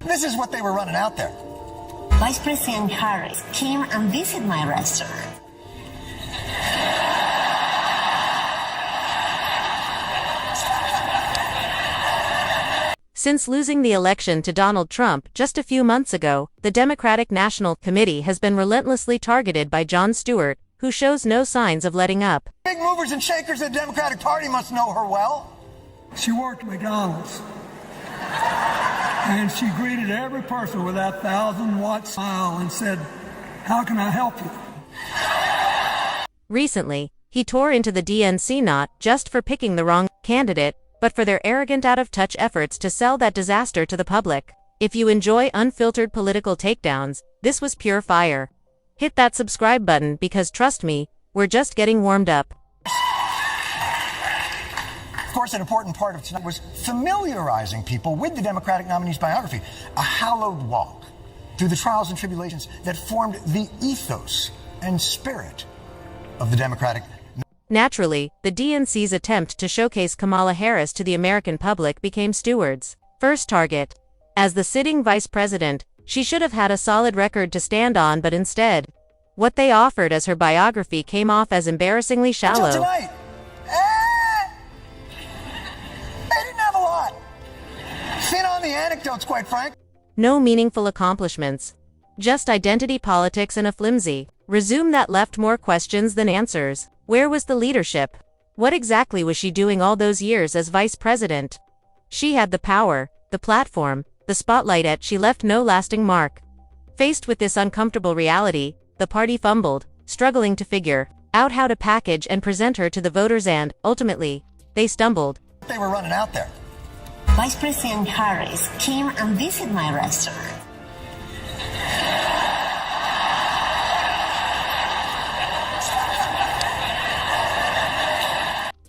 This is what they were running out there. Vice President Harris came and visited my restaurant. Since losing the election to Donald Trump just a few months ago, the Democratic National Committee has been relentlessly targeted by Jon Stewart, who shows no signs of letting up. Big movers and shakers of the Democratic Party must know her well. She worked at McDonald's, and she greeted every person with that 1,000-watt smile and said, "How can I help you?" Recently, he tore into the DNC not just for picking the wrong candidate, but for their arrogant out-of-touch efforts to sell that disaster to the public. If you enjoy unfiltered political takedowns, this was pure fire. Hit that subscribe button because trust me, we're just getting warmed up. Of course, an important part of tonight was familiarizing people with the Democratic nominee's biography, a hallowed walk through the trials and tribulations that formed the ethos and spirit of the Democratic. Naturally, the DNC's attempt to showcase Kamala Harris to the American public became Stewart's first target. As the sitting vice president, she should have had a solid record to stand on, but instead, what they offered as her biography came off as embarrassingly shallow. Until tonight, they didn't have a lot. Thin on the anecdotes, quite frank. No meaningful accomplishments. Just identity politics and a flimsy resume that left more questions than answers. Where was the leadership? What exactly was she doing all those years as vice president? She had the power, the platform, the spotlight, yet she left no lasting mark. Faced with this uncomfortable reality, the party fumbled, struggling to figure out how to package and present her to the voters, and, ultimately, they stumbled. They were running out there. Vice President Harris came and visited my restaurant.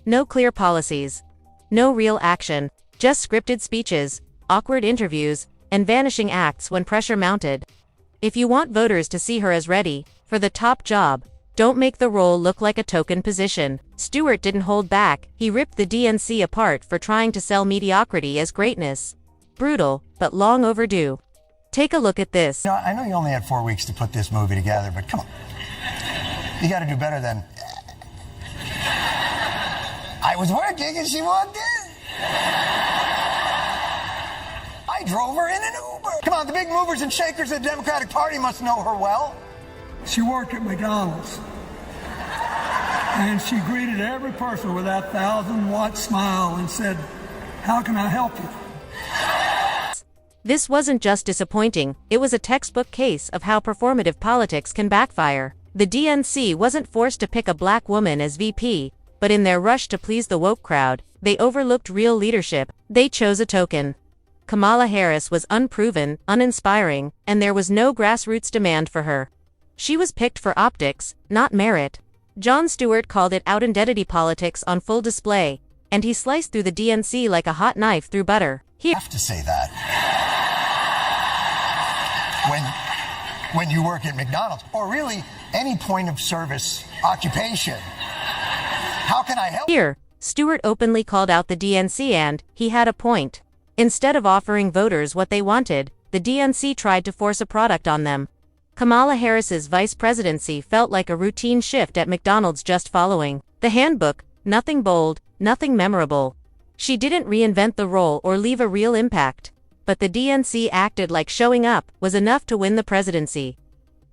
No clear policies. No real action. Just scripted speeches, awkward interviews, and vanishing acts when pressure mounted. If you want voters to see her as ready for the top job, don't make the role look like a token position. Stewart didn't hold back. He ripped the DNC apart for trying to sell mediocrity as greatness. Brutal, but long overdue. Take a look at this. You know, I know you only had 4 weeks to put this movie together, but come on. You got to do better than... I was working and she walked in. I drove her in an Uber. Come on, the big movers and shakers of the Democratic Party must know her well. She worked at McDonald's, and she greeted every person with that 1,000-watt smile and said, "How can I help you?" This wasn't just disappointing, it was a textbook case of how performative politics can backfire. The DNC wasn't forced to pick a black woman as VP, but in their rush to please the woke crowd, they overlooked real leadership. They chose a token. Kamala Harris was unproven, uninspiring, and there was no grassroots demand for her. She was picked for optics, not merit. Jon Stewart called it identity politics on full display, and he sliced through the DNC like a hot knife through butter. I have to say that. When you work at McDonald's, or really any point of service occupation, how can I help? Here, Stewart openly called out the DNC, and he had a point. Instead of offering voters what they wanted, the DNC tried to force a product on them. Kamala Harris's vice presidency felt like a routine shift at McDonald's, just following the handbook, nothing bold, nothing memorable. She didn't reinvent the role or leave a real impact, but the DNC acted like showing up was enough to win the presidency.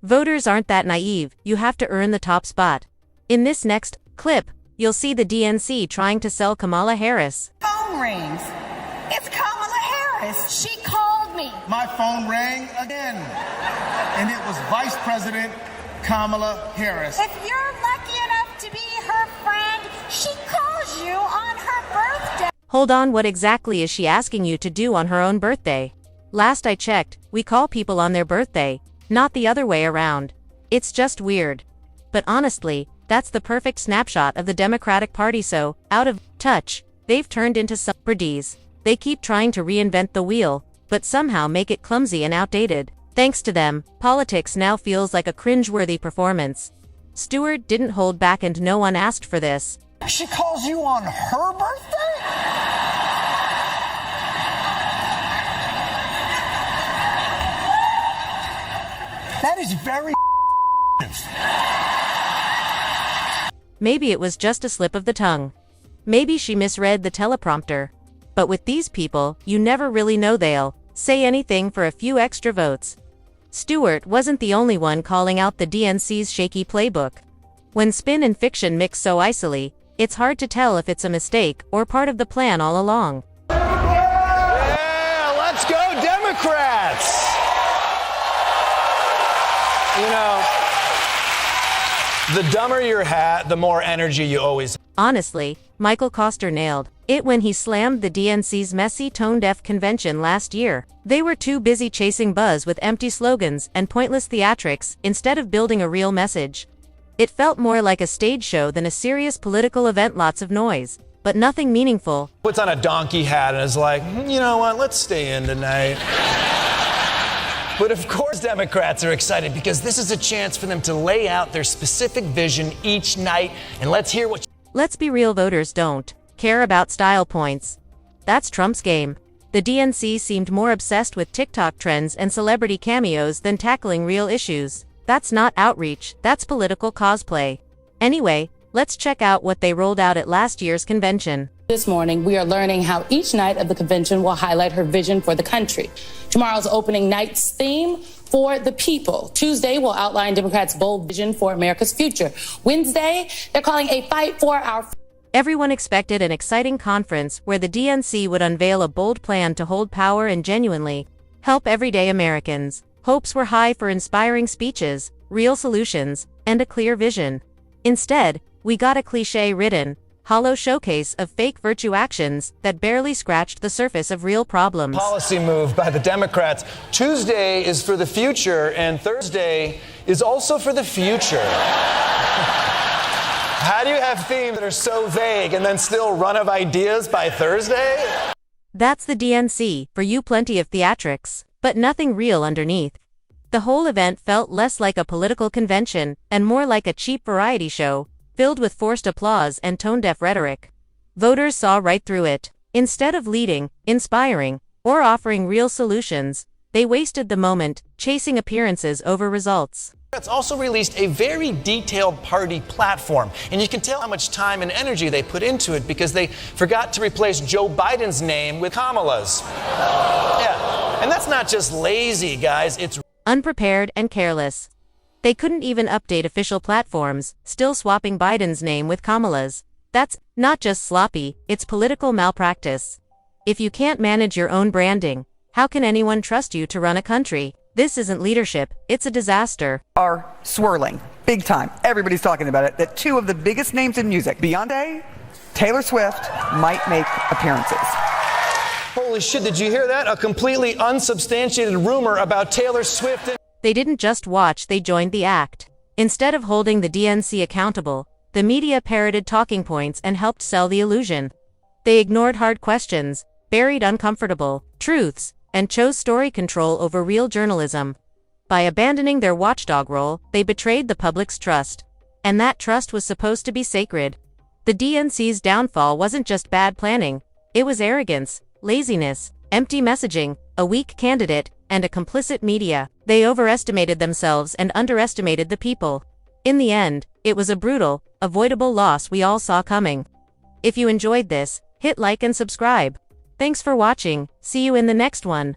Voters aren't that naive, you have to earn the top spot. In this next clip, you'll see the DNC trying to sell Kamala Harris. Phone rings. It's Kamala Harris. She called me. My phone rang again, and it was Vice President Kamala Harris. If you're lucky enough to be her friend, she calls you on her birthday. Hold on, what exactly is she asking you to do on her own birthday? Last I checked, we call people on their birthday, not the other way around. It's just weird. But honestly, that's the perfect snapshot of the Democratic Party, so out of touch, they've turned into celebrities. They keep trying to reinvent the wheel, but somehow make it clumsy and outdated. Thanks to them, politics now feels like a cringeworthy performance. Stewart didn't hold back, and no one asked for this. She calls you on her birthday? That is very Maybe it was just a slip of the tongue. Maybe she misread the teleprompter. But with these people, you never really know, they'll say anything for a few extra votes. Stewart wasn't the only one calling out the DNC's shaky playbook. When spin and fiction mix so icily, it's hard to tell if it's a mistake or part of the plan all along. Yeah, let's go Democrats! You know, the dumber your hat, the more energy you always have. Honestly, Michael Koster nailed it when he slammed the DNC's messy, tone-deaf convention last year. They were too busy chasing buzz with empty slogans and pointless theatrics instead of building a real message. It felt more like a stage show than a serious political event, lots of noise, but nothing meaningful. Puts on a donkey hat and is like, you know what, let's stay in tonight. But of course Democrats are excited because this is a chance for them to lay out their specific vision each night, and let's hear what... Let's be real, voters don't care about style points. That's Trump's game. The DNC seemed more obsessed with TikTok trends and celebrity cameos than tackling real issues. That's not outreach, that's political cosplay. Anyway, let's check out what they rolled out at last year's convention. This morning, we are learning how each night of the convention will highlight her vision for the country. Tomorrow's opening night's theme, For the People. Tuesday will outline Democrats' bold vision for America's future. Wednesday, they're calling a fight for our... Everyone expected an exciting conference where the DNC would unveil a bold plan to hold power and genuinely help everyday Americans. Hopes were high for inspiring speeches, real solutions, and a clear vision. Instead, we got a cliché-ridden, hollow showcase of fake virtue actions that barely scratched the surface of real problems. Policy move by the Democrats. Tuesday is for the future, and Thursday is also for the future. How do you have themes that are so vague and then still run of ideas by Thursday? That's the DNC, for you, plenty of theatrics, but nothing real underneath. The whole event felt less like a political convention and more like a cheap variety show, filled with forced applause and tone-deaf rhetoric. Voters saw right through it. Instead of leading, inspiring, or offering real solutions, they wasted the moment, chasing appearances over results. It's also released a very detailed party platform, and you can tell how much time and energy they put into it because they forgot to replace Joe Biden's name with Kamala's. Yeah, and that's not just lazy, guys, it's unprepared and careless. They couldn't even update official platforms, still swapping Biden's name with Kamala's. That's not just sloppy, it's political malpractice. If you can't manage your own branding, how can anyone trust you to run a country? This isn't leadership, it's a disaster. Are swirling, big time. Everybody's talking about it, that two of the biggest names in music, Beyonce, Taylor Swift, might make appearances. Holy shit, did you hear that? A completely unsubstantiated rumor about Taylor Swift and... They didn't just watch, they joined the act. Instead of holding the DNC accountable, the media parroted talking points and helped sell the illusion. They ignored hard questions, buried uncomfortable truths, and chose story control over real journalism. By abandoning their watchdog role, they betrayed the public's trust. And that trust was supposed to be sacred. The DNC's downfall wasn't just bad planning, it was arrogance, laziness, empty messaging, a weak candidate, and a complicit media. They overestimated themselves and underestimated the people. In the end, it was a brutal, avoidable loss we all saw coming. If you enjoyed this, hit like and subscribe. Thanks for watching, see you in the next one.